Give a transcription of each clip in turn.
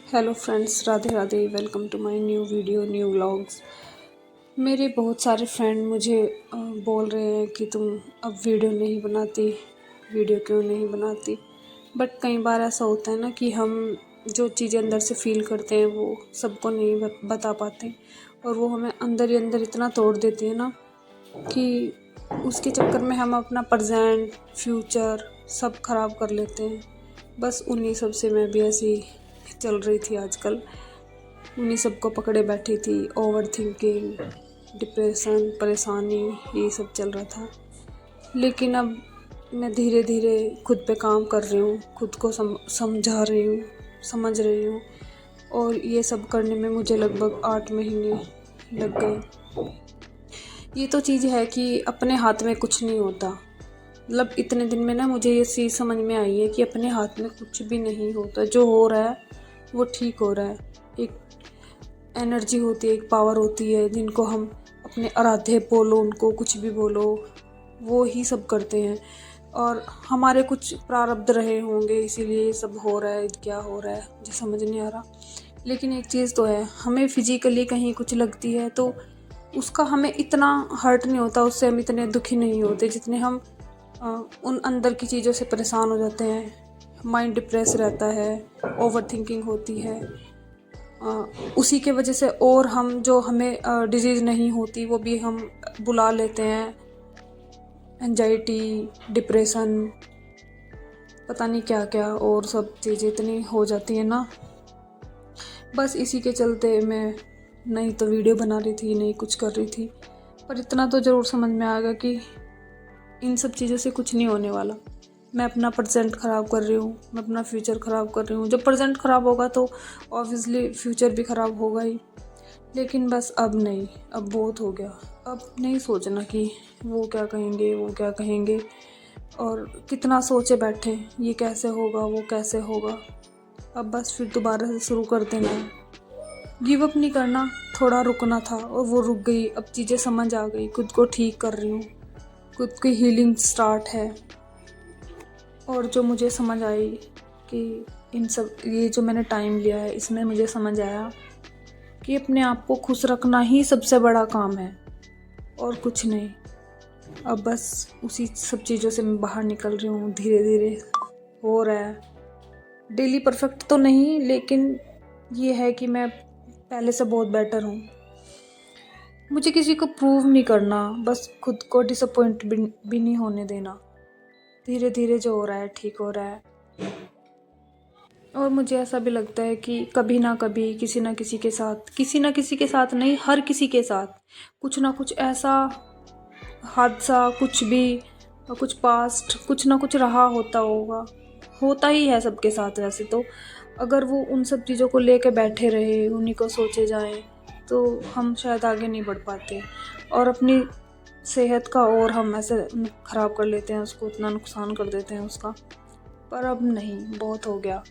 Hello friends, Radhe Radhe. Welcome to my new video, new vlogs. मेरे बहुत सारे फ्रेंड मुझे बोल रहे हैं कि तुम अब वीडियो नहीं बनाती, वीडियो क्यों नहीं बनाती। बट कई बार ऐसा होता है ना कि हम जो चीज़ें अंदर से फील करते हैं वो सबको नहीं बता पाते, और वो हमें अंदर ही अंदर इतना तोड़ देती है ना कि उसके चक्कर में हम अपना प्रेजेंट फ्यूचर सब ख़राब कर लेते हैं। बस उन्हीं सब से मैं भी ऐसी चल रही थी आजकल, उन्हीं सबको पकड़े बैठी थी। ओवर थिंकिंग, डिप्रेशन, परेशानी, यही सब चल रहा था। लेकिन अब मैं धीरे धीरे खुद पे काम कर रही हूँ, खुद को समझा रही हूँ, समझ रही हूँ। और ये सब करने में मुझे लगभग 8 महीने लग गए। ये तो चीज़ है कि अपने हाथ में कुछ नहीं होता। मतलब इतने दिन में ना मुझे ये चीज़ समझ में आई है कि अपने हाथ में कुछ भी नहीं होता। जो हो रहा है वो ठीक हो रहा है। एक एनर्जी होती है, एक पावर होती है, जिनको हम अपने आराध्य बोलो, उनको कुछ भी बोलो, वो ही सब करते हैं। और हमारे कुछ प्रारब्ध रहे होंगे, इसीलिए ये सब हो रहा है। क्या हो रहा है मुझे समझ नहीं आ रहा। लेकिन एक चीज़ तो है, हमें फिजिकली कहीं कुछ लगती है तो उसका हमें इतना हर्ट नहीं होता, उससे हम इतने दुखी नहीं होते जितने हम उन अंदर की चीज़ों से परेशान हो जाते हैं। माइंड डिप्रेस रहता है, ओवर थिंकिंग होती है। उसी के वजह से और हम जो हमें डिजीज़ नहीं होती वो भी हम बुला लेते हैं। एंजाइटी, डिप्रेशन, पता नहीं क्या क्या और सब चीज़ें इतनी हो जाती हैं ना। बस इसी के चलते मैं नहीं तो वीडियो बना रही थी, नहीं कुछ कर रही थी। पर इतना तो ज़रूर समझ में आ गया कि इन सब चीज़ों से कुछ नहीं होने वाला। मैं अपना प्रेजेंट ख़राब कर रही हूँ, मैं अपना फ्यूचर ख़राब कर रही हूँ। जब प्रेजेंट ख़राब होगा तो ऑब्वियसली फ्यूचर भी ख़राब होगा ही। लेकिन बस अब नहीं, अब बहुत हो गया। अब नहीं सोचना कि वो क्या कहेंगे, वो क्या कहेंगे, और कितना सोचे बैठे ये कैसे होगा, वो कैसे होगा। अब बस फिर दोबारा से शुरू कर देना है। गिव अप नहीं करना, थोड़ा रुकना था और वो रुक गई। अब चीज़ें समझ आ गई, खुद को ठीक कर रही हूँ, खुद की हीलिंग स्टार्ट है। और जो मुझे समझ आई कि इन सब ये जो मैंने टाइम लिया है, इसमें मुझे समझ आया कि अपने आप को खुश रखना ही सबसे बड़ा काम है और कुछ नहीं। अब बस उसी सब चीज़ों से मैं बाहर निकल रही हूँ, धीरे धीरे हो रहा है। डेली परफेक्ट तो नहीं, लेकिन ये है कि मैं पहले से बहुत बेटर हूँ। मुझे किसी को प्रूव नहीं करना, बस खुद को डिसअपॉइंट भी नहीं होने देना। धीरे धीरे जो हो रहा है ठीक हो रहा है। और मुझे ऐसा भी लगता है कि कभी ना कभी किसी ना किसी के साथ नहीं, हर किसी के साथ कुछ ना कुछ ऐसा हादसा, कुछ भी, कुछ पास्ट, कुछ ना कुछ रहा होता ही है सबके साथ। वैसे तो अगर वो उन सब चीज़ों को लेके बैठे रहे, उन्हीं को सोचे जाएं, तो हम शायद आगे नहीं बढ़ पाते और अपनी सेहत का और हम ऐसे ख़राब कर लेते हैं उसको, इतना नुकसान कर देते हैं उसका। पर अब नहीं, बहुत हो गया।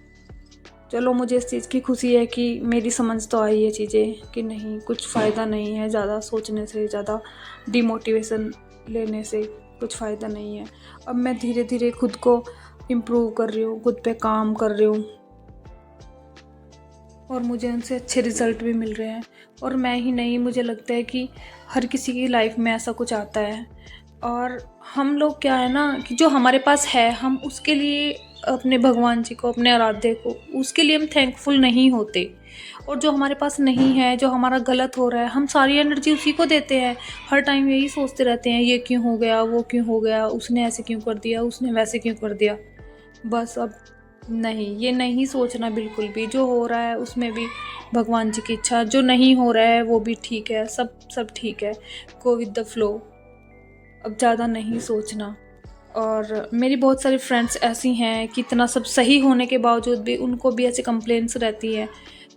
चलो, मुझे इस चीज़ की खुशी है कि मेरी समझ तो आई ये चीज़ें कि नहीं, कुछ फ़ायदा नहीं है ज़्यादा सोचने से, ज़्यादा डिमोटिवेशन लेने से कुछ फ़ायदा नहीं है। अब मैं धीरे धीरे खुद को इम्प्रूव कर रही हूँ, खुद पे काम कर रही हूँ और मुझे उनसे अच्छे रिज़ल्ट भी मिल रहे हैं। और मैं ही नहीं, मुझे लगता है कि हर किसी की लाइफ में ऐसा कुछ आता है। और हम लोग क्या है ना कि जो हमारे पास है, हम उसके लिए अपने भगवान जी को, अपने आराध्य को, उसके लिए हम थैंकफुल नहीं होते। और जो हमारे पास नहीं है, जो हमारा गलत हो रहा है, हम सारी एनर्जी उसी को देते हैं। हर टाइम यही सोचते रहते हैं, ये क्यों हो गया, वो क्यों हो गया, उसने ऐसे क्यों कर दिया, उसने वैसे क्यों कर दिया। बस अब नहीं, ये नहीं सोचना बिल्कुल भी। जो हो रहा है उसमें भी भगवान जी की इच्छा, जो नहीं हो रहा है वो भी ठीक है, सब ठीक है। Go with the flow. अब ज़्यादा नहीं सोचना। और मेरी बहुत सारी फ्रेंड्स ऐसी हैं कि इतना सब सही होने के बावजूद भी उनको भी ऐसे कंप्लेंट्स रहती है।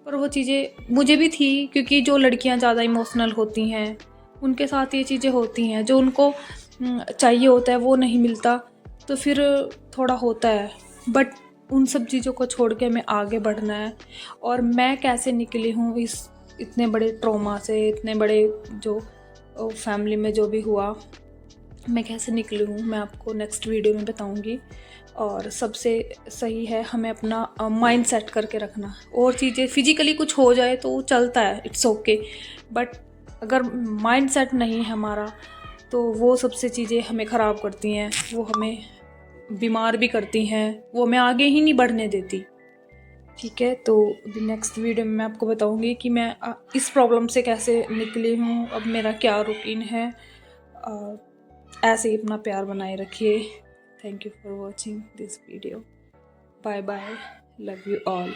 पर वो चीज़ें मुझे भी थी, क्योंकि जो लड़कियां ज़्यादा इमोशनल होती हैं उनके साथ ये चीज़ें होती हैं। जो उनको चाहिए होता है वो नहीं मिलता, तो फिर थोड़ा होता है। बट उन सब चीज़ों को छोड़ के हमें आगे बढ़ना है। और मैं कैसे निकली हूँ इस इतने बड़े ट्रॉमा से, इतने बड़े जो फैमिली में जो भी हुआ, मैं कैसे निकली हूँ, मैं आपको नेक्स्ट वीडियो में बताऊँगी। और सबसे सही है हमें अपना माइंड सेट करके रखना। और चीज़ें फिजिकली कुछ हो जाए तो चलता है, इट्स ओके, बट अगर माइंड सेट नहीं है हमारा तो वो सबसे चीज़ें हमें ख़राब करती हैं, वो हमें बीमार भी करती हैं, वो हमें आगे ही नहीं बढ़ने देती। ठीक है, तो अभी नेक्स्ट वीडियो में मैं आपको बताऊंगी कि मैं इस प्रॉब्लम से कैसे निकली हूँ, अब मेरा क्या रूटीन है। ऐसे ही अपना प्यार बनाए रखिए। Thank you for watching this video. Bye bye, love you all.